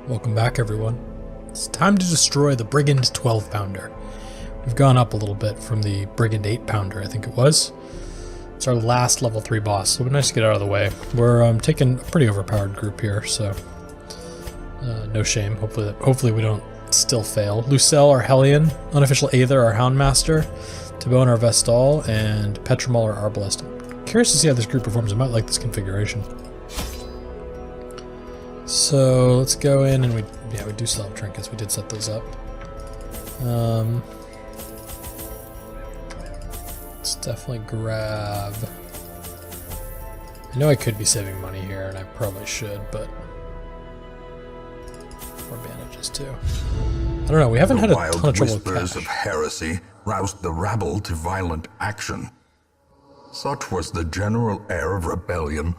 Welcome back, everyone. It's time to destroy the Brigand 12 pounder. We've gone up a little bit from the Brigand 8 pounder, I think it was. It's our last level 3 boss, so it'd be nice to get out of the way. We're taking a pretty overpowered group here, so no shame. Hopefully we don't still fail. Lucelle, our Hellion, unofficial Aether, our Houndmaster, Tabone, our Vestal, and Petramal, our Arbalest. I'm curious to see how this group performs. I might like this configuration. So let's go in, and we do still have trinkets. We did set those up. Let's definitely grab. I know I could be saving money here, and I probably should, but more bandages too. I don't know. We haven't had a ton of trouble with cash. Whispers of heresy roused the rabble to violent action. Such was the general air of rebellion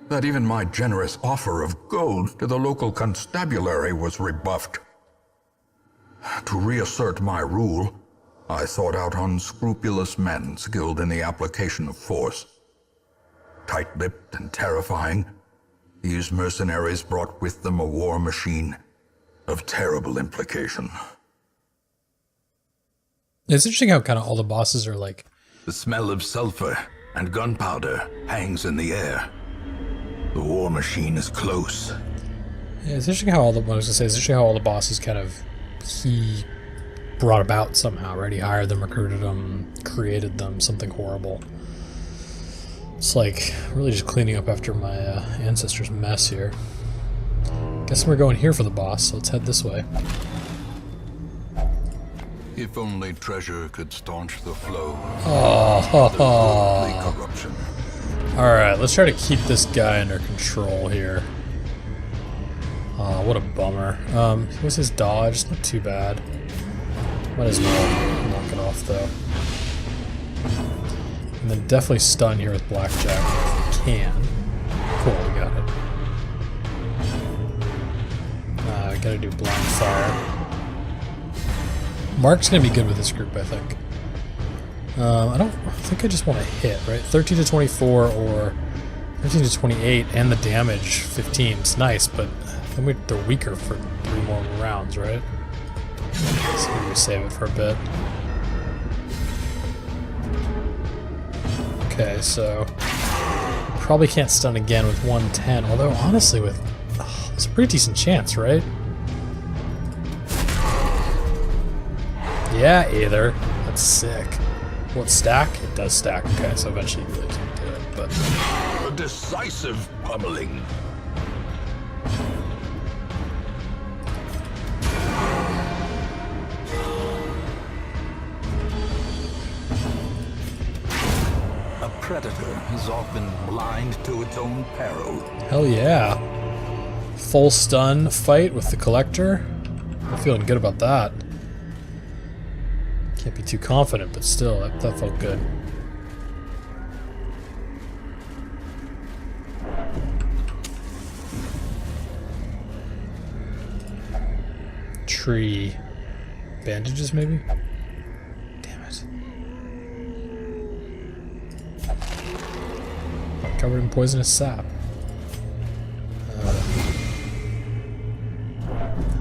that even my generous offer of gold to the local constabulary was rebuffed. To reassert my rule, I sought out unscrupulous men skilled in the application of force. Tight-lipped and terrifying, these mercenaries brought with them a war machine of terrible implication. It's interesting how kind of all the bosses are like... The smell of sulfur and gunpowder hangs in the air. The war machine is close. Yeah, it's interesting how all the... What I was going to say, it's interesting how all the bosses kind of... He brought about somehow, right? He hired them, recruited them, created them, something horrible. It's like really just cleaning up after my ancestors' mess here. Guess we're going here for the boss, so let's head this way. If only treasure could staunch the flow of worldly corruption. Alright, let's try to keep this guy under control here. Oh, what a bummer. What's his dodge? Not too bad. Might as well knock it off, though. And then definitely stun here with Blackjack if we can. Cool, we got it. I gotta do blind fire. Mark's gonna be good with this group, I think. I think I just want to hit, right? 13 to 24 or 13 to 28 and the damage 15. It's nice, but then they're weaker for 3 more rounds, right? So maybe we save it for a bit. Okay, so probably can't stun again with 110, although honestly it's a pretty decent chance, right? Yeah, Aether. That's sick. Will it stack? It does stack. Okay, so eventually you really can't do it, but... A decisive pummeling. A predator is often blind to its own peril. Hell yeah. Full stun fight with the Collector. I'm feeling good about that. Can't be too confident, but still, that felt good. Tree. Bandages, maybe? Damn it. Covered in poisonous sap.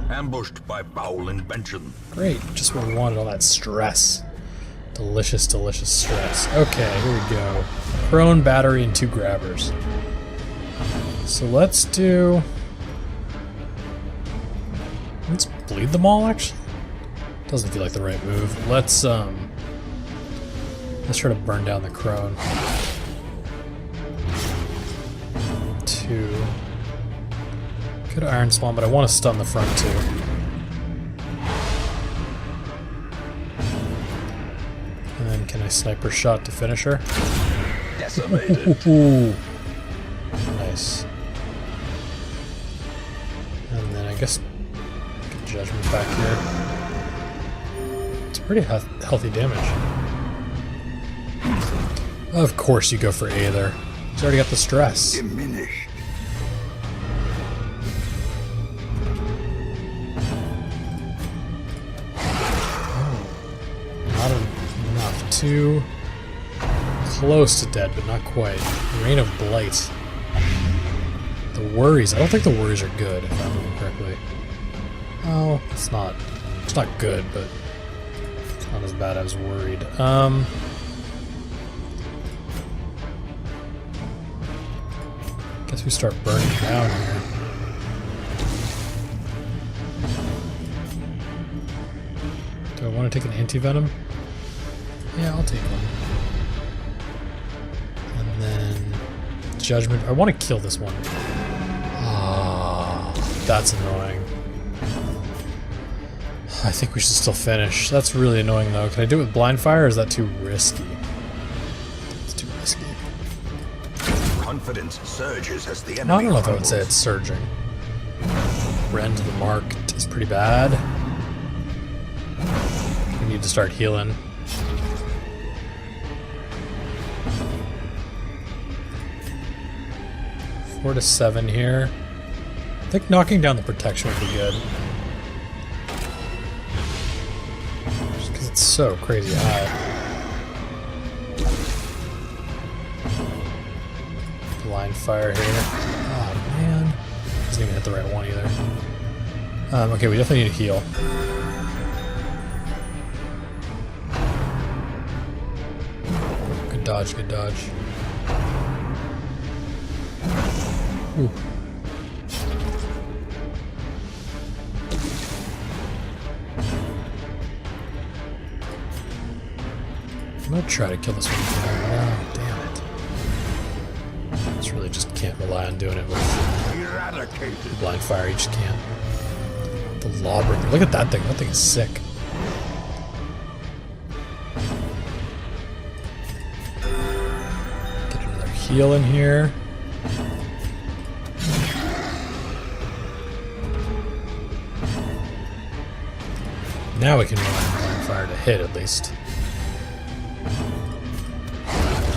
Ambushed by foul invention. Great, just what we wanted, all that stress. Delicious, delicious stress. Okay, here we go. Prone, battery, and 2 grabbers. So let's bleed them all, actually. Doesn't feel like the right move. Let's try to burn down the crone. 2. Could Iron Swan, but I want to stun the front too. And then can I sniper shot to finish her? Decimated. Ooh. Nice. And then I guess get Judgment back here. It's pretty healthy damage. Of course you go for Aether. He's already got the stress. Diminished. Too close to dead, but not quite. Rain of Blight. The worries. I don't think the worries are good, if I remember correctly. Oh, it's not good, but it's not as bad as worried. Guess we start burning down here. Do I want to take an anti-venom? Yeah, I'll take one. And then judgment. I want to kill this one. Ah, that's annoying. I think we should still finish. That's really annoying though. Can I do it with blind fire or is that too risky? It's too risky. Confidence surges as the enemy No, I don't know if I would crumbles. say it's surging. Rend to the mark is pretty bad. We need to start healing. Four to 7 here. I think knocking down the protection would be good. Just because it's so crazy high. Blind fire here. Oh man. Doesn't even hit the right one either. Okay, we definitely need to heal. Good dodge, good dodge. Ooh. I'm gonna try to kill this one. Oh, damn it. Just really just can't rely on doing it with Eradicated. blind fire. You just can't. The lawbreaker. Look at that thing. That thing is sick. Get another heal in here. Now we can rely on blind fire to hit at least.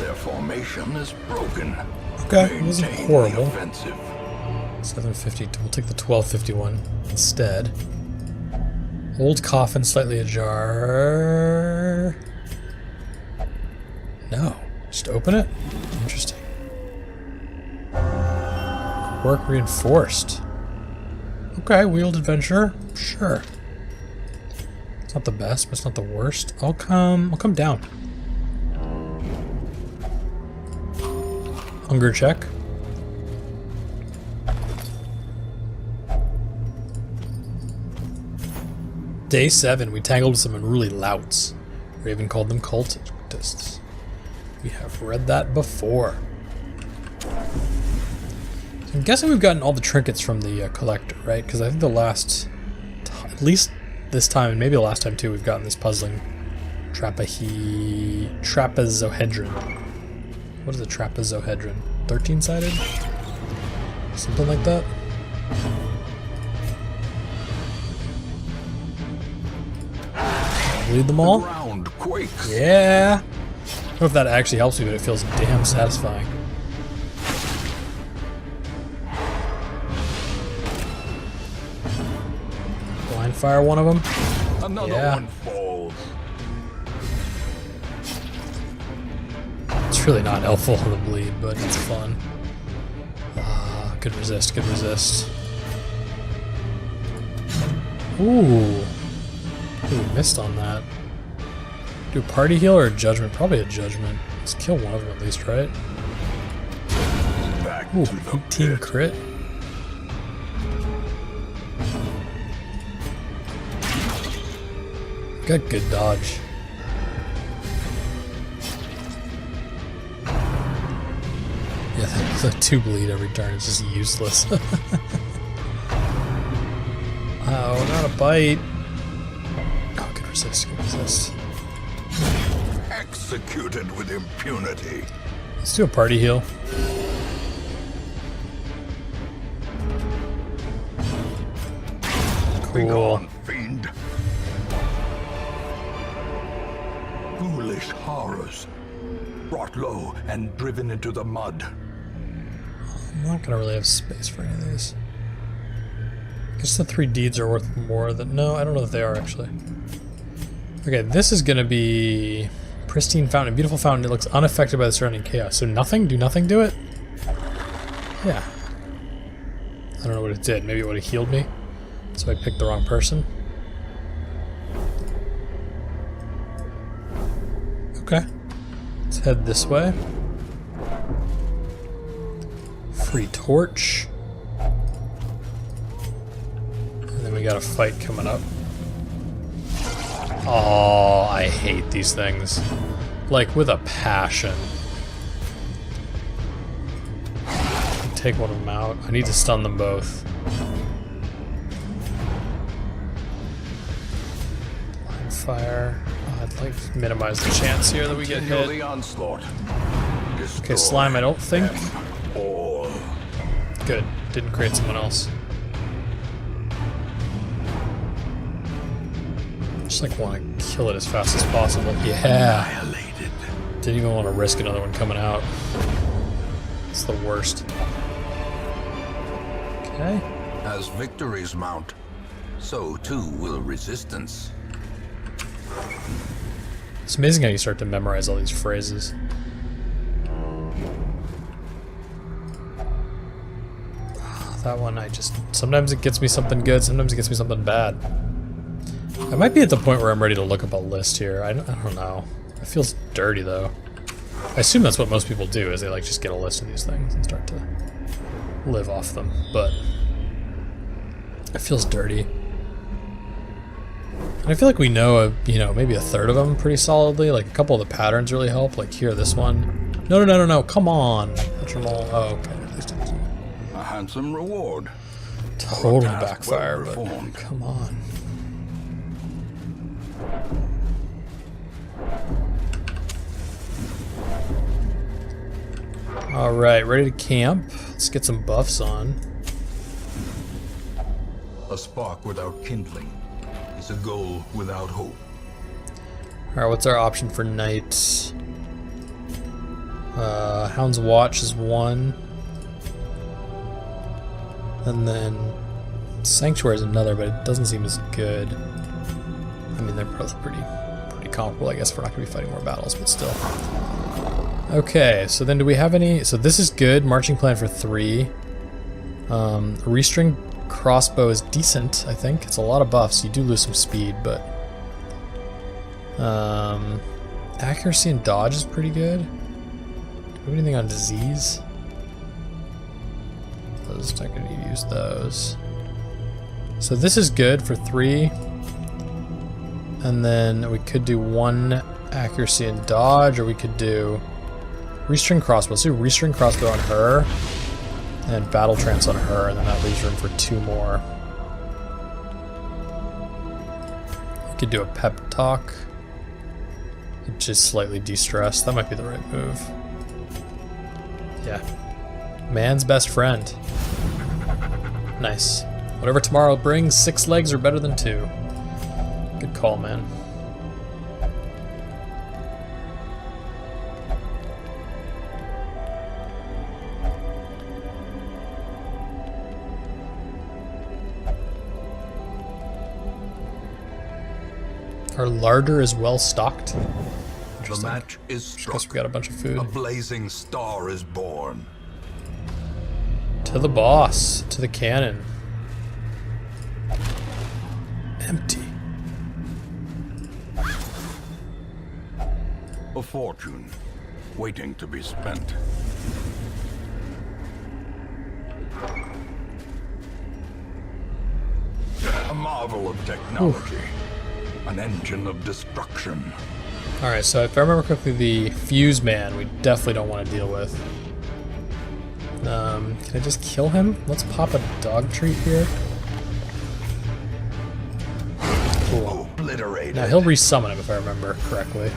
Their formation is broken. Okay, it wasn't Maintain horrible. the offensive. 750. We'll take the 1251 instead. Old coffin slightly ajar. No, just open it. Interesting. Quirk reinforced. Okay, wheeled adventure. Sure. It's not the best, but it's not the worst. I'll come down. Hunger check. Day 7, we tangled with some unruly louts. Raven called them cultists. We have read that before. So I'm guessing we've gotten all the trinkets from the collector, right? Because I think the last, at least this time, and maybe the last time too, we've gotten this puzzling trapezohedron. What is a trapezohedron? 13-sided? Something like that? Lead them all? The ground quakes. Yeah! I don't know if that actually helps me, but it feels damn satisfying. Blind fire one of them? Another Yeah. one falls. It's really not helpful on the bleed, but it's fun. Good resist, good resist. Ooh, we missed on that. Do a party heal or a judgment? Probably a judgment. Let's kill one of them at least, right? Back Ooh, to the 18 pit. crit. Got good dodge. Yeah, the 2 bleed every turn is just useless. Oh, not a bite. Oh, good resist, good resist. Executed with impunity. Let's do a party heal. Cool. Begone, fiend. Foolish horrors. Brought low and driven into the mud. I'm not gonna really have space for any of these. I guess the 3 deeds are worth more than... No, I don't know if they are, actually. Okay, this is gonna be... Pristine fountain, beautiful fountain. It looks unaffected by the surrounding chaos. So nothing? Do nothing do it? Yeah. I don't know what it did. Maybe it would have healed me. So I picked the wrong person. Okay. Let's head this way. Free torch. And then we got a fight coming up. Oh, I hate these things. Like, with a passion. Take one of them out. I need to stun them both. Blind fire. Oh, I'd like to minimize the chance here that we get hit. Okay, slime, I don't think. Good. Didn't create someone else. Just like want to kill it as fast as possible. Yeah. Didn't even want to risk another one coming out. It's the worst. Okay. As victories mount, so too will resistance. It's amazing how you start to memorize all these phrases. That one, sometimes it gets me something good, sometimes it gets me something bad. I might be at the point where I'm ready to look up a list here. I don't know. It feels dirty, though. I assume that's what most people do, is they like just get a list of these things and start to live off them, but it feels dirty. And I feel like we know, maybe a third of them pretty solidly. Like, a couple of the patterns really help. Like, here, this one. No, come on. Oh, okay. A handsome reward. Totally backfire, but come on. Alright, ready to camp. Let's get some buffs on. A spark without kindling is a goal without hope. Alright, what's our option for night? Hound's Watch is 1. And then Sanctuary is another, but it doesn't seem as good. I mean, they're both pretty comparable, I guess. We're not going to be fighting more battles, but still. Okay, so then do we have any... So this is good. Marching plan for 3. Restring crossbow is decent, I think. It's a lot of buffs. You do lose some speed, but... accuracy and dodge is pretty good. Do we have anything on disease? Those, not going to use those. So this is good for 3. And then we could do 1 accuracy and dodge, or we could do... Restring crossbow. Let's do restring crossbow on her, and battle trance on her, and then that leaves room for 2 more. We could do a pep talk, which is slightly de-stressed. That might be the right move. Yeah. Man's best friend. Nice. Whatever tomorrow brings, 6 legs are better than 2. Good call, man. Our larder is well stocked. The match is struck. Guess we got a bunch of food. A blazing star is born. To the boss. To the cannon. Empty. A fortune waiting to be spent. A marvel of technology. An engine of destruction. Alright, so if I remember correctly, the fuse man we definitely don't want to deal with. Can I just kill him? Let's pop a dog treat here. Cool. Obliterated. Now he'll resummon him if I remember correctly.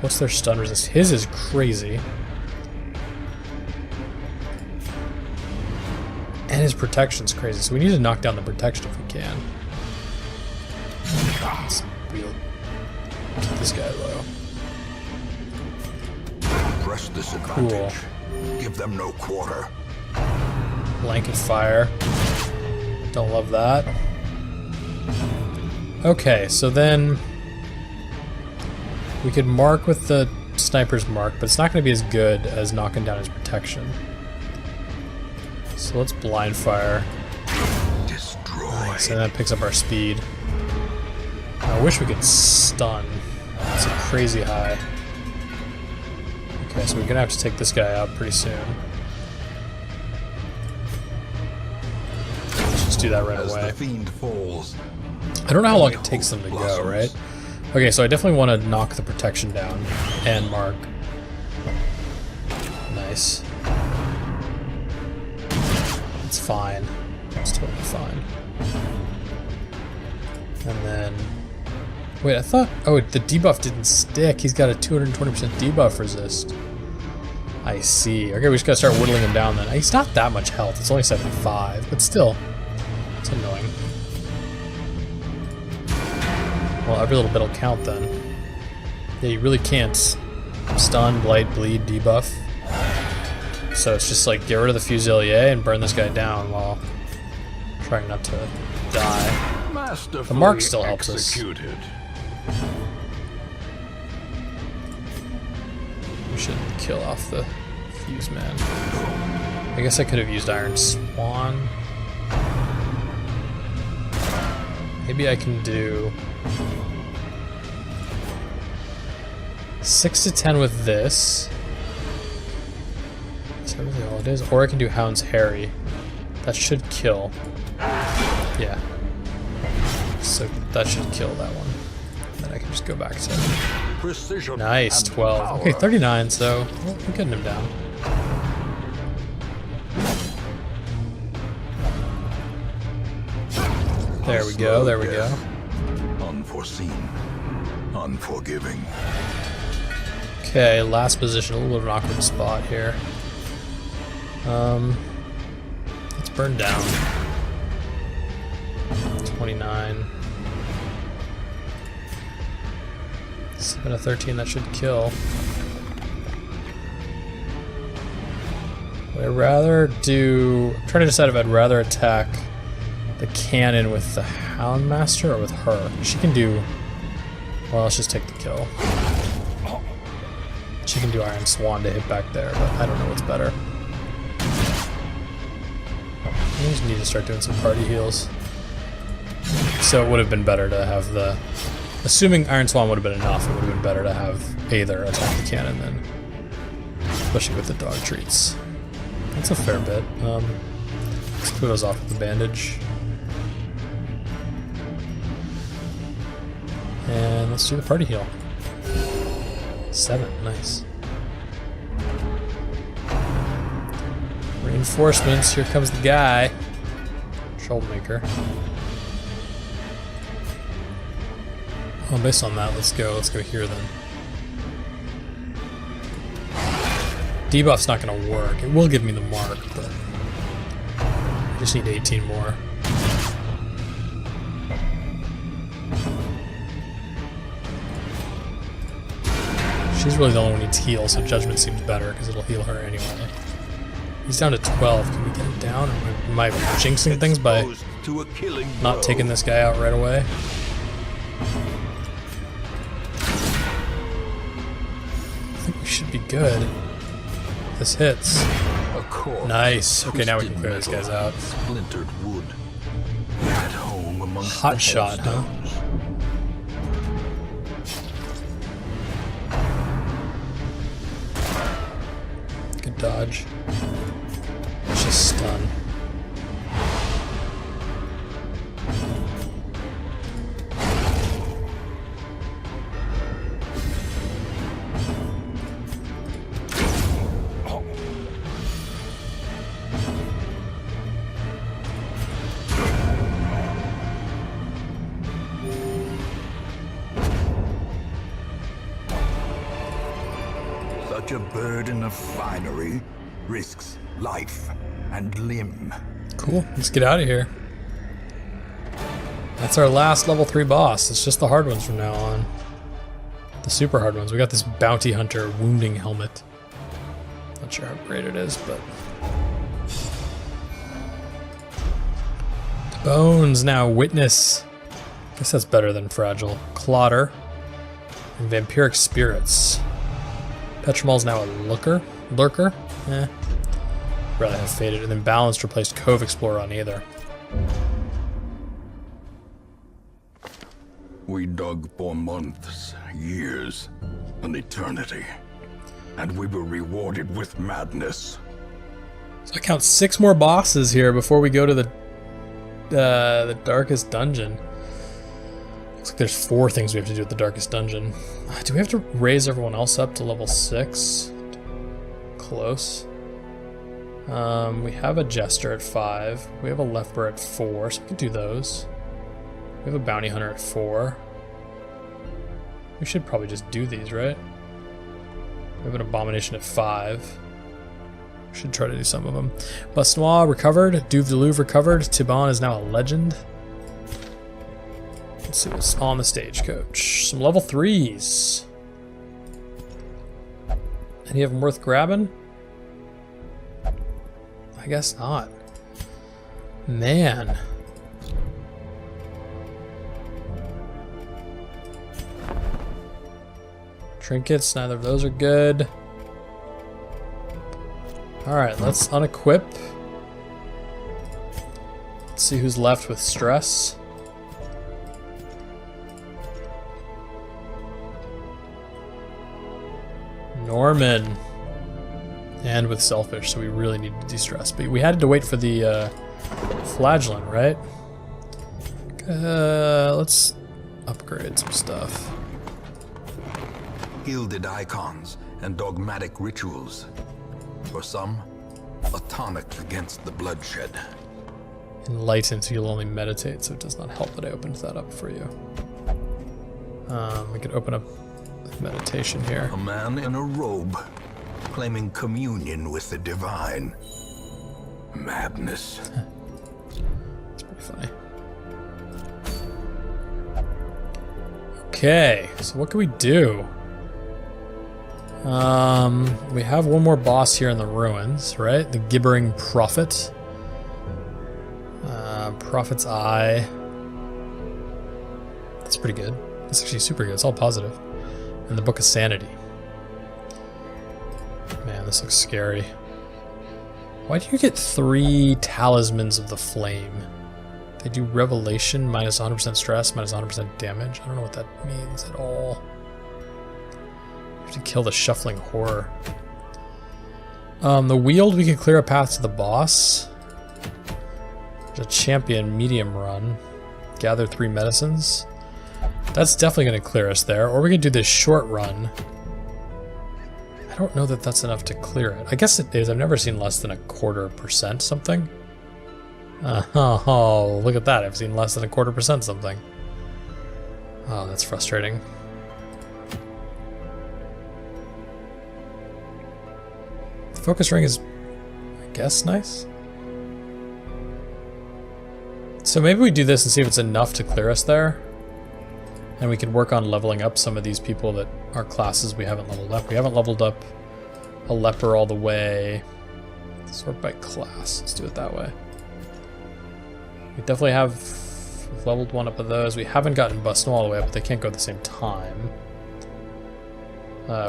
What's their stun resist? His is crazy. And his protection's crazy, so we need to knock down the protection if we can. We'll keep this guy low. Press this advantage. Cool. Give them no quarter. Blanket fire. Don't love that. Okay, so then we could mark with the sniper's mark, but it's not going to be as good as knocking down his protection. So let's blind fire. Destroy. Nice, and that picks up our speed. I wish we could stun. It's a crazy high. Okay, so we're gonna have to take this guy out pretty soon. Let's just do that right As away. the fiend falls, I don't know how long it takes them to go, right? Okay, so I definitely want to knock the protection down and mark. Nice. It's fine. It's totally fine. And then... Wait, I thought... Oh, the debuff didn't stick. He's got a 220% debuff resist. I see. Okay, we just gotta start whittling him down then. He's not that much health. It's only 75, but still. It's annoying. Well, every little bit will count then. Yeah, you really can't stun, blight, bleed, debuff. So it's just like get rid of the Fusilier and burn this guy down while trying not to die. The mark still helps us. We should kill off the Fuse Man. I guess I could have used Iron Swan. Maybe I can do 6 to 10 with this. Is that really all it is? Or I can do Hound's Harry. That should kill. Yeah. So that should kill that one. Then I can just go back to... Precision. Nice, 12. Okay, 39, so well, we're getting him down. There we go, there we go. Unforeseen. Unforgiving. Okay, last position, a little bit of an awkward spot here. Let's burn down. 29. 7 to 13, that should kill. Would I rather do... I'm trying to decide if I'd rather attack the cannon with the Houndmaster or with her. She can do... Well, let's just take the kill. She can do Iron Swan to hit back there, but I don't know what's better. I just need to start doing some party heals. So it would have been better to have the... Assuming Iron Swan would have been enough, it would have been better to have Aether attack the cannon then. Especially with the dog treats. That's a fair bit. Let's clear those off with the bandage. And let's do the party heal. 7, nice. Reinforcements, here comes the guy. Troublemaker. Well, based on that, let's go here then. Debuff's not gonna work. It will give me the mark, but I just need 18 more. She's really the only one who needs heal, so Judgment seems better because it'll heal her anyway. He's down to 12. Can we get him down? Or am I jinxing things by not taking this guy out right away? I think we should be good. This hits. Nice. Okay, now we can clear these guys out. Splintered wood. At home amongst Hot shot, huh? Good dodge. Let's just stun. Such a burden of finery risks life and limb. Cool, let's get out of here. That's our last level 3 boss. It's just the hard ones from now on. The super hard ones. We got this bounty hunter wounding helmet. Not sure how great it is, but... Bones now, witness. Guess that's better than fragile. Clotter. And vampiric spirits. Petromol's now a lurker. Rather have faded, and then balanced replaced Cove Explorer on either. We dug for months, years, an eternity. And we were rewarded with madness. So I count 6 more bosses here before we go to the darkest dungeon. Looks like there's 4 things we have to do at the darkest dungeon. Do we have to raise everyone else up to level 6? Close. We have a jester at 5. We have a leper at 4, so we can do those. We have a bounty hunter at 4. We should probably just do these, right? We have an abomination at 5. Should try to do some of them. Basnois recovered. Duve de Louvre recovered. Tiban is now a legend. Let's see what's on the stagecoach. Some level 3s. Any of them worth grabbing? I guess not. Man. Trinkets, neither of those are good. Alright, let's unequip. Let's see who's left with stress. Norman. And with selfish, so we really need to de-stress. But we had to wait for the flagellant, right? Let's upgrade some stuff. Gilded icons and dogmatic rituals. For some, a tonic against the bloodshed. Enlightened, so you'll only meditate, so it does not help that I opened that up for you. We could open up meditation here. A man in a robe, claiming communion with the divine. Madness. That's pretty funny. Okay, so what can we do? We have one more boss here in the ruins, right? The gibbering prophet. Prophet's eye. That's pretty good. That's actually super good. It's all positive. And the Book of Sanity. Man, this looks scary. Why do you get 3 talismans of the flame? They do revelation, minus 100% stress, minus 100% damage. I don't know what that means at all. You have to kill the shuffling horror. The wield, we can clear a path to the boss. There's a champion medium run. Gather 3 medicines. That's definitely going to clear us there. Or we can do this short run. I don't know that that's enough to clear it. I guess it is. I've never seen less than 0.25% something. Oh, look at that. I've seen less than 0.25% something. Oh, that's frustrating. The focus ring is, I guess, nice. So maybe we do this and see if it's enough to clear us there. And we can work on leveling up some of these people that are classes we haven't leveled up. We haven't leveled up a leper all the way. Sort by class. Let's do it that way. We definitely have leveled one up of those. We haven't gotten Basnois all the way up, but they can't go at the same time.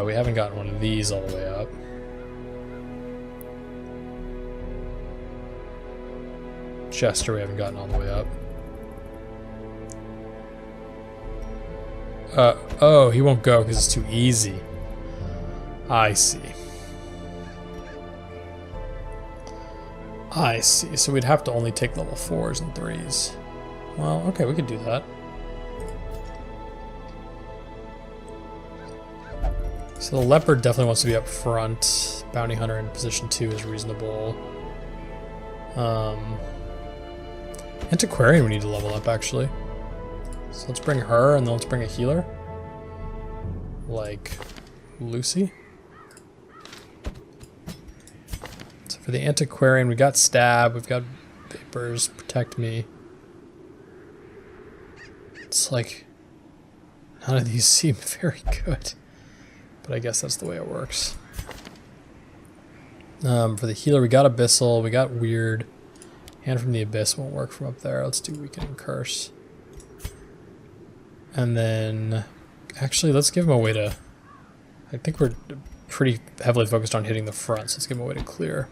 We haven't gotten one of these all the way up. Chester we haven't gotten all the way up. Oh, he won't go because it's too easy. I see. I see. So we'd have to only take level 4s and 3s. Well, okay, we could do that. So the leopard definitely wants to be up front. Bounty hunter in position 2 is reasonable. Antiquarian we need to level up, actually. So let's bring her, and then let's bring a healer. Like Lucy. So for the Antiquarian, we got Stab, we've got Vapors, Protect Me. It's like, none of these seem very good. But I guess that's the way it works. For the healer, we got Abyssal, we got Weird. Hand from the Abyss won't work from up there. Let's do Weaken and Curse. And then, actually, let's give him a way to... I think we're pretty heavily focused on hitting the front, so let's give him a way to clear.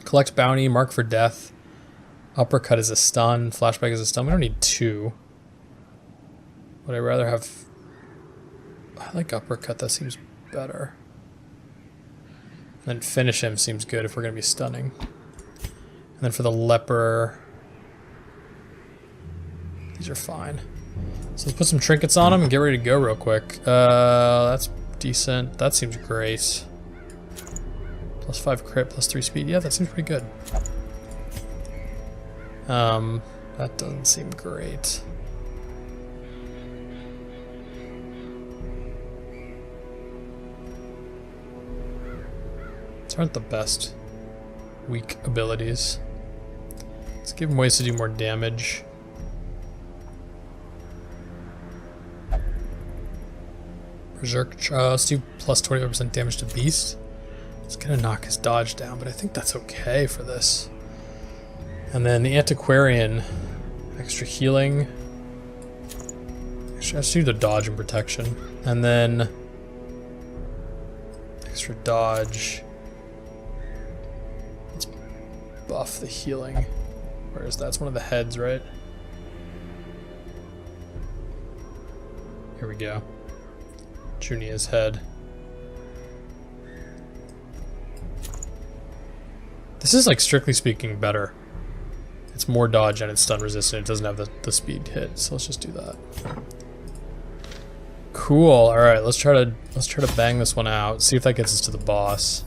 Collect Bounty, Mark for Death. Uppercut is a stun, Flashback is a stun. We don't need 2. Would I rather have... I like uppercut, that seems better. And then finish him seems good if we're going to be stunning. And then for the leper... These are fine. So let's put some trinkets on him and get ready to go real quick. That's decent. That seems great. Plus 5 crit, plus 3 speed. Yeah, that seems pretty good. That doesn't seem great. These aren't the best weak abilities. Let's give him ways to do more damage. Berserk, let's do plus 25% damage to beast. It's gonna knock his dodge down, but I think that's okay for this. And then the antiquarian, extra healing. Actually, let's do the dodge and protection. And then extra dodge. Let's buff the healing. Where is that? It's one of the heads, right? Here we go. Junia's head. This is, like, strictly speaking, better. It's more dodge and it's stun resistant. It doesn't have the speed hit, so let's just do that. Cool. All right, let's try to bang this one out. See if that gets us to the boss.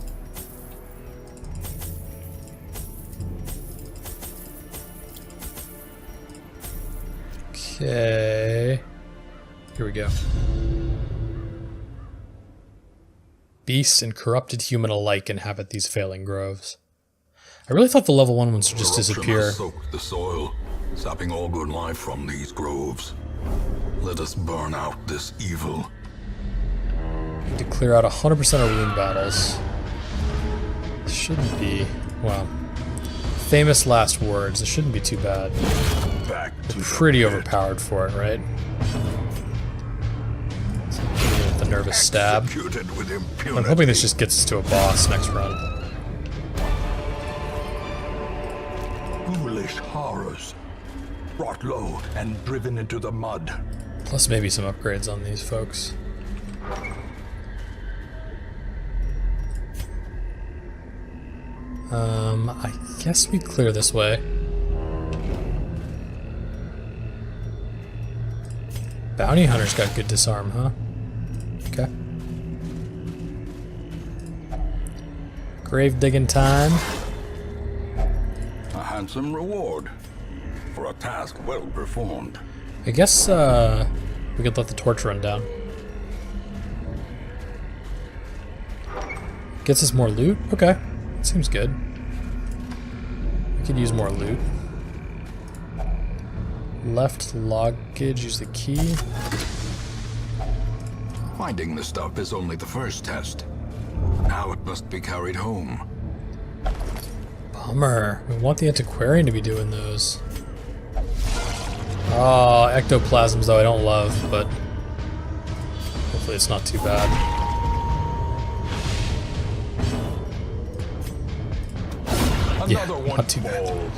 Okay. Here we go. Beasts and corrupted human alike inhabit these failing groves. I really thought the level 1 ones would just disappear. Soak the soil, sapping all good life from these groves. Let us burn out this evil. Need to clear out 100% of rune battles. This shouldn't be, well, famous last words. This shouldn't be too bad. We're pretty overpowered for it, right? The nervous stab. I'm hoping this just gets us to a boss next run. Foolish horrors, brought low and driven into the mud. Plus maybe some upgrades on these folks. I guess we clear this way. Bounty Hunter's got good disarm, huh? Okay. Grave digging time. A handsome reward for a task well performed. I guess we could let the torch run down. Gets us more loot? Okay. Seems good. We could use more loot. Left luggage, use the key. Finding the stuff is only the first test. Now it must be carried home. Bummer. We want the antiquarian to be doing those. Oh, ectoplasms though I don't love, but hopefully it's not too bad. Yeah, not too bad.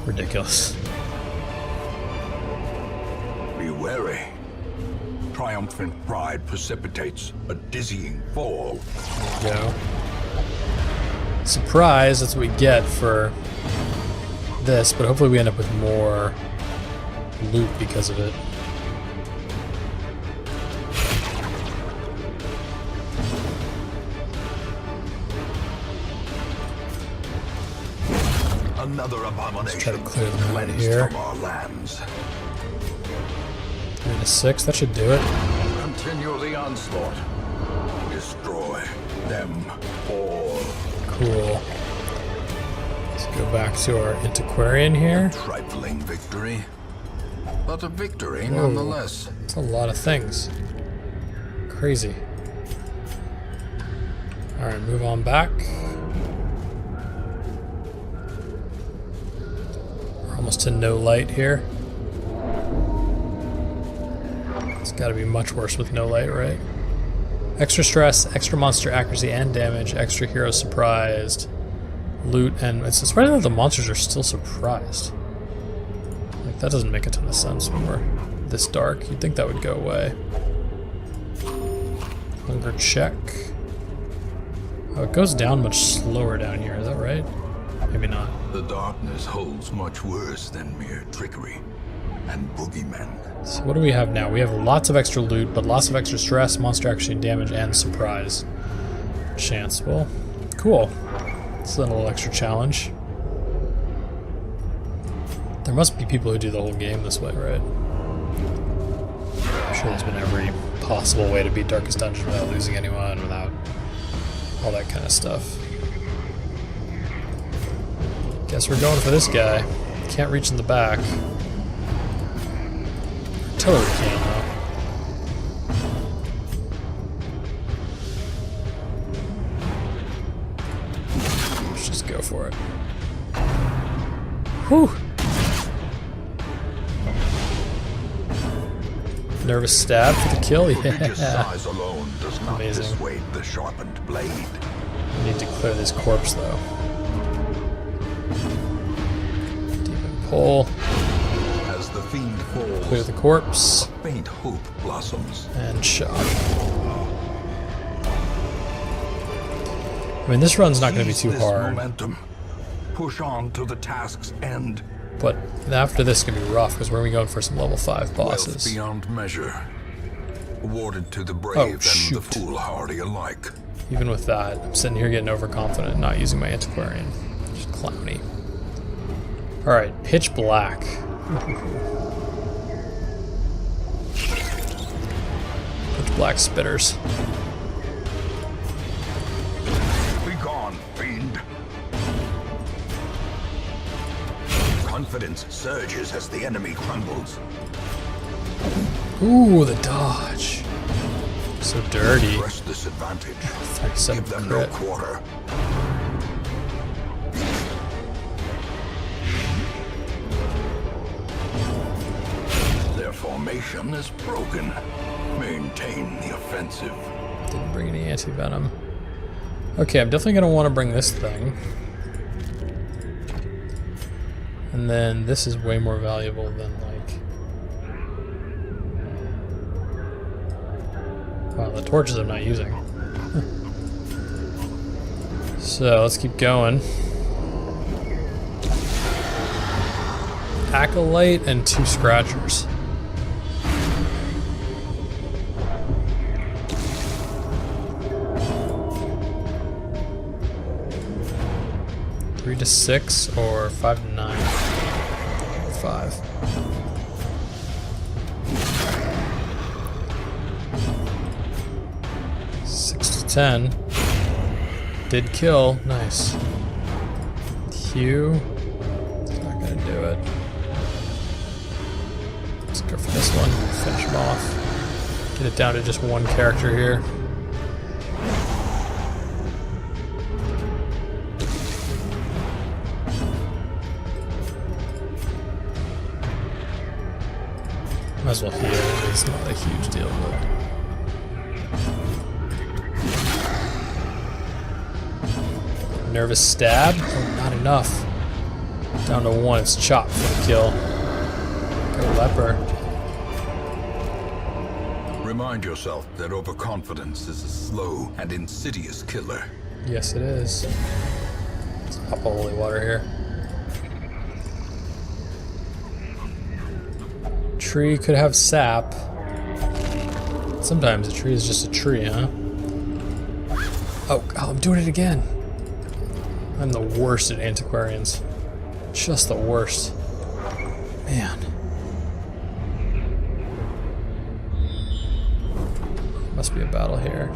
Ridiculous. Be wary. Triumphant pride precipitates a dizzying fall. There we go. Surprise, that's what we get for this, but hopefully we end up with more loot because of it. Another abomination. Let's try to clear them out here. From our lands. And a 6, that should do it. Continue the onslaught. Destroy them all. Cool. Let's go back to our antiquarian here. Trifling victory, but a victory Whoa. nonetheless. That's a lot of things. Crazy. Alright, move on back. We're almost to no light here. It's gotta be much worse with no light, right? Extra stress, extra monster accuracy and damage, extra hero surprised, loot, and it's surprising that the monsters are still surprised. Like, that doesn't make a ton of sense when we're this dark. You'd think that would go away. Hunger check. Oh, it goes down much slower down here, is that right? Maybe not. The darkness holds much worse than mere trickery and boogeymen. So what do we have now? We have lots of extra loot, but lots of extra stress, monster action damage, and surprise chance. Well, cool. It's a little extra challenge. There must be people who do the whole game this way, right? I'm sure there's been every possible way to beat Darkest Dungeon without losing anyone, without all that kind of stuff. Guess we're going for this guy. Can't reach in the back. Artillery can, though. Let's just go for it. Whew! Nervous stab for the kill? Prodigious Yeah. size alone does not Amazing. dissuade the sharpened blade. We need to clear this corpse, though. Demon pole. As the fiend falls, Clear the corpse. faint hope blossoms. And shot. I mean, this run's not going to be Seize too this hard, momentum. Push on to the task's end. but after this is going to be rough, because we're going to be going for some level 5 Wealth bosses. beyond measure. Awarded to the brave Oh, and the shoot. foolhardy alike. Even with that, I'm sitting here getting overconfident, not using my antiquarian. Just clowny. Alright, pitch black. Pitch black spitters. Be gone, fiend. Confidence surges as the enemy crumbles. Ooh, the dodge. So dirty. Press this advantage. 37 Give them no crit. quarter. Their formation is broken. Maintain the offensive. Didn't bring any anti-venom. Okay, I'm definitely going to want to bring this thing. And then this is way more valuable than, like... Wow, the torches I'm not using. So, let's keep going. Acolyte and 2 scratchers. Three to 6 or 5 to 9. 5. Six to 10. Did kill. Nice. Q. It's not gonna do it. Let's go for this one. Finish him off. Get it down to just one character here. Might as well heal. It's not a huge deal, but. Nervous stab? Oh, not enough. Down to 1, it's chop for the kill. Go leper. Remind yourself that overconfidence is a slow and insidious killer. Yes, it is. Let's pop a holy water here. Tree could have sap. Sometimes a tree is just a tree, huh? Oh, I'm doing it again. I'm the worst at antiquarians. Just the worst. Man. Must be a battle here.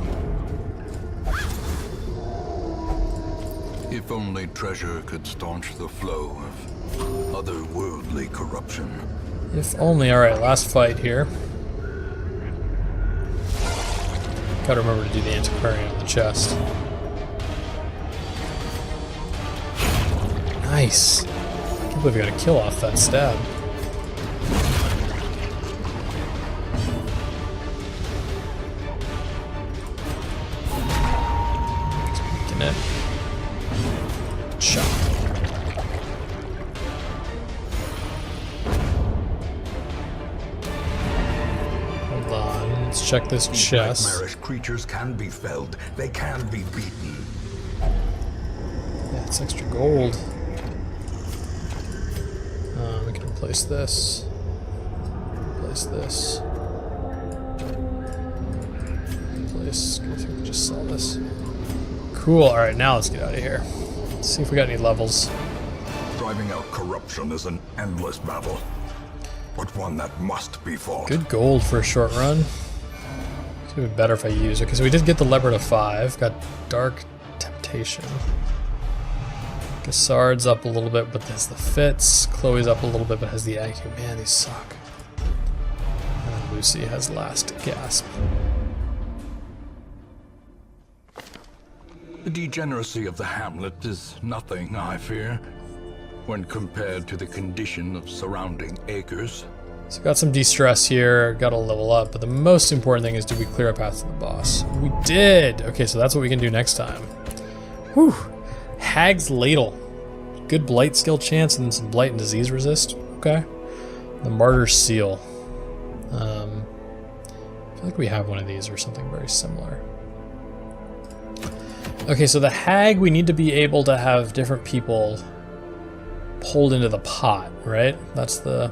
If only treasure could staunch the flow of otherworldly corruption. If only. Alright, last fight here. Gotta remember to do the antiquarian on the chest. Nice. I can't believe I got a kill off that stab. Taking it. Shot. Let's check this These chest. nightmarish creatures can be felled. They can be beaten. Yeah, it's extra gold. We can replace this. Replace this. Replace. I think we can just sell this. Cool. All right, now let's get out of here. Let's see if we got any levels. Driving out corruption is an endless battle, but one that must be fought. Good gold for a short run. It's gonna be better if I use it, because we did get the lever to 5. Got Dark Temptation. Gassard's up a little bit, but has the fits. Chloe's up a little bit, but has the IQ. Man, these suck. And then Lucy has Last Gasp. The degeneracy of the hamlet is nothing, I fear, when compared to the condition of surrounding acres. So got some de-stress here, got to level up, but the most important thing is, did we clear a path to the boss? We did! Okay, so that's what we can do next time. Whew! Hag's Ladle. Good blight skill chance and then some blight and disease resist. Okay. The Martyr's Seal. I feel like we have one of these or something very similar. Okay, so the hag, we need to be able to have different people pulled into the pot, right? That's the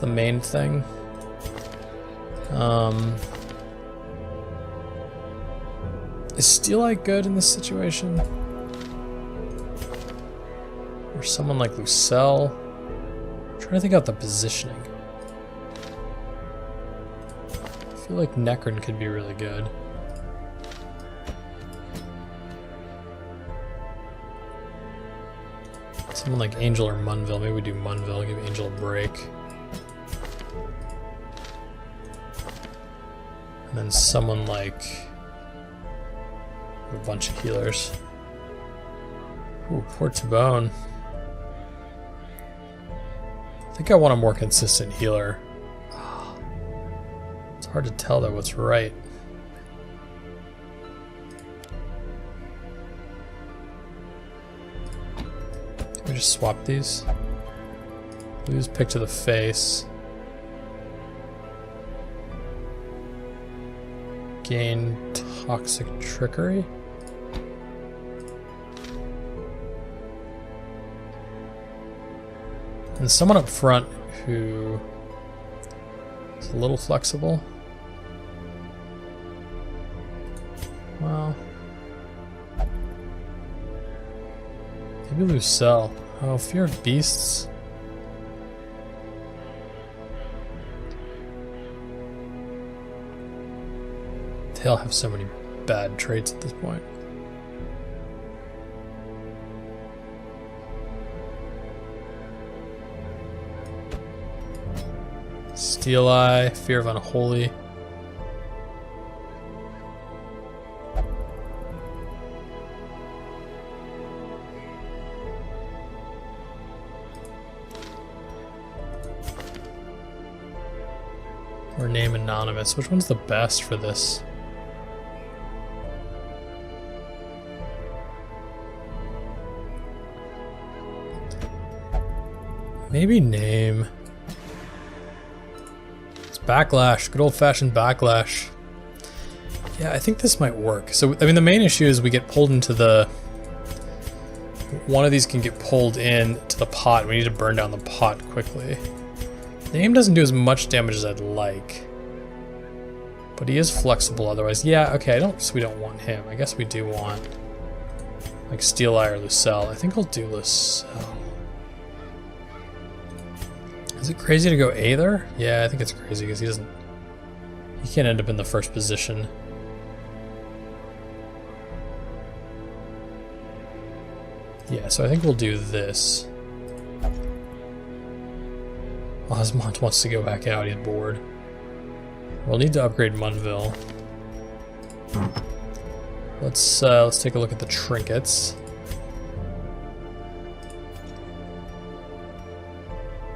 main thing. Is Steelite good in this situation? Or someone like Lucelle? I'm trying to think out the positioning. I feel like Necron could be really good. Someone like Angel or Munville. Maybe we do Munville, give Angel a break. And then someone like a bunch of healers. Ooh, Port to Bone. I think I want a more consistent healer. It's hard to tell though what's right. Can we just swap these? Lose pick to the face. Gain toxic trickery. And someone up front who is a little flexible. Well, maybe Lucelle. Oh, Fear of Beasts. They'll have so many bad traits at this point. Steel Eye, Fear of Unholy. Or Name Anonymous. Which one's the best for this? Maybe Name. It's Backlash. Good old-fashioned Backlash. Yeah, I think this might work. So, I mean, the main issue is we get pulled into the... One of these can get pulled in to the pot. We need to burn down the pot quickly. Name doesn't do as much damage as I'd like. But he is flexible otherwise. Yeah, okay, so we don't want him. I guess we do want... like Steel Eye or Lucelle. I think I'll do Lucelle. Is it crazy to go Aether? Yeah, I think it's crazy because he can't end up in the first position. Yeah, so I think we'll do this. Osmond wants to go back out, he's bored. We'll need to upgrade Munville. Let's take a look at the trinkets.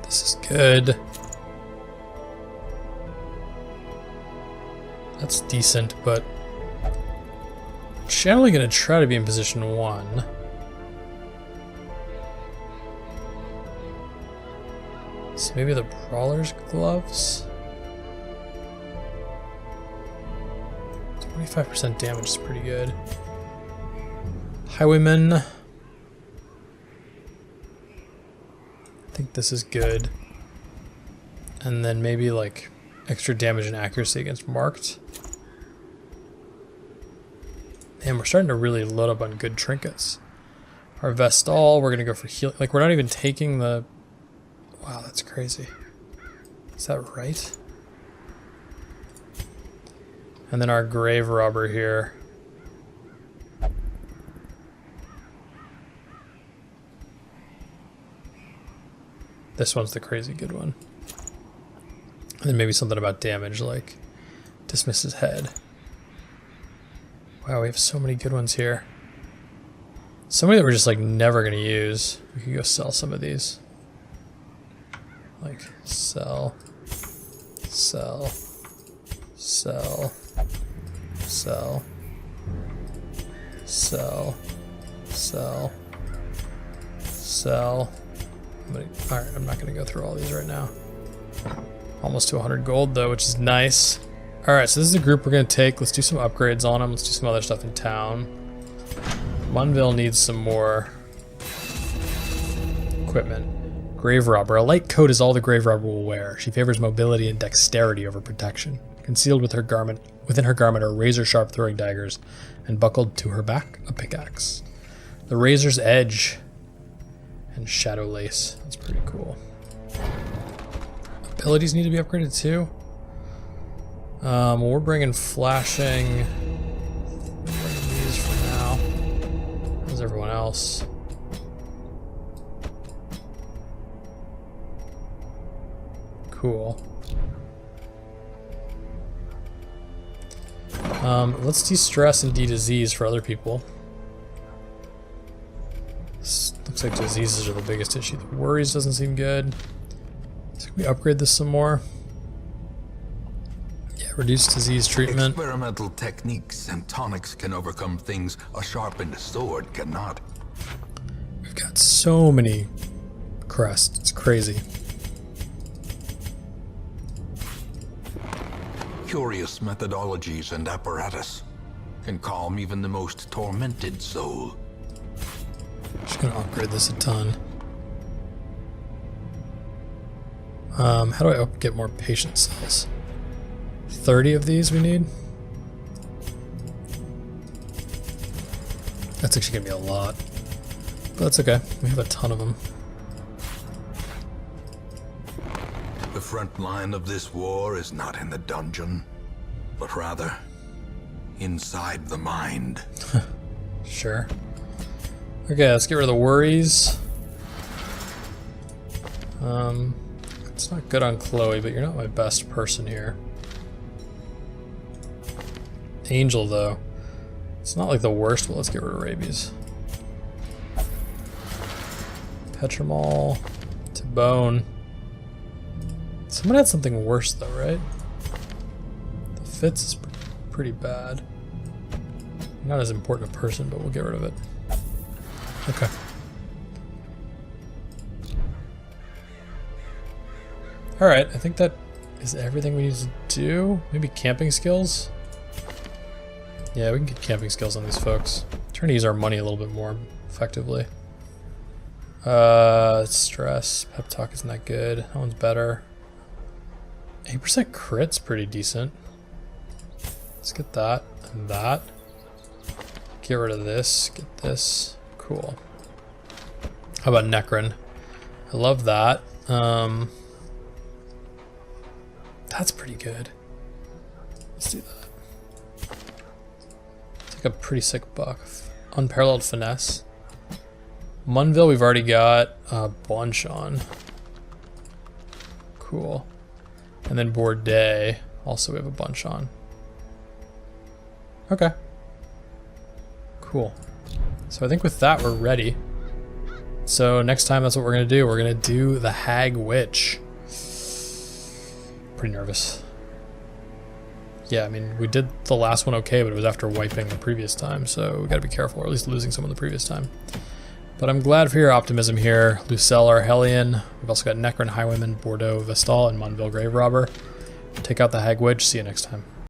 This is good. That's decent, but generally gonna try to be in position 1. So maybe the Brawler's Gloves? 25% damage is pretty good. Highwayman. I think this is good. And then maybe like extra damage and accuracy against marked. And we're starting to really load up on good trinkets. Our Vestal, we're gonna go for healing. Like, we're not even taking the... Wow, that's crazy. Is that right? And then our Grave Robber here. This one's the crazy good one. And then maybe something about damage, like dismiss his head. Wow, we have so many good ones here. So many that we're just like never gonna use. We could go sell some of these. Like sell, sell, sell, sell, sell, sell, sell. Alright, I'm not gonna go through all these right now. Almost to 100 gold though, which is nice. Alright, so this is a group we're going to take. Let's do some upgrades on them. Let's do some other stuff in town. Munville needs some more equipment. Grave Robber. A light coat is all the Grave Robber will wear. She favors mobility and dexterity over protection. Concealed with her garment, within her garment are razor-sharp throwing daggers, and buckled to her back, a pickaxe. The Razor's Edge and Shadow Lace. That's pretty cool. Abilities need to be upgraded too. We're bringing flashing. We're bringing these for now. How's everyone else? Cool. Let's de-stress and de-disease for other people. This looks like diseases are the biggest issue. The worries doesn't seem good. So can we upgrade this some more? Reduced disease treatment. Experimental techniques and tonics can overcome things a sharpened sword cannot. We've got so many crests. It's crazy. Curious methodologies and apparatus can calm even the most tormented soul. Just gonna upgrade this a ton. How do I get more patient cells? 30 of these we need. That's actually gonna be a lot, but that's okay. We have a ton of them. The front line of this war is not in the dungeon, but rather inside the mind. Sure. Okay, let's get rid of the worries. It's not good on Chloe, but you're not my best person here. Angel, though. It's not like the worst, but let's get rid of rabies. Petramol to bone. Someone had something worse, though, right? The fits is pretty bad. Not as important a person, but we'll get rid of it. Okay. Alright, I think that is everything we need to do. Maybe camping skills? Yeah, we can get camping skills on these folks. Trying to use our money a little bit more effectively. Stress. Pep talk isn't that good. That one's better. 8% crit's pretty decent. Let's get that and that. Get rid of this. Get this. Cool. How about Necron? I love that. That's pretty good. Let's do that. It's like a pretty sick buff. Unparalleled finesse. Munville we've already got a bunch on. Cool. And then Bourdet also we have a bunch on. Okay. Cool. So I think with that we're ready. So next time that's what we're gonna do. We're gonna do the Hag Witch. Pretty nervous. Yeah, I mean, we did the last one okay, but it was after wiping the previous time, so we gotta be careful, or at least losing someone the previous time. But I'm glad for your optimism here. Lucelle, our Hellion. We've also got Necron, Highwayman, Bordeaux, Vestal, and Munville Grave Robber. Take out the Hag Witch. See you next time.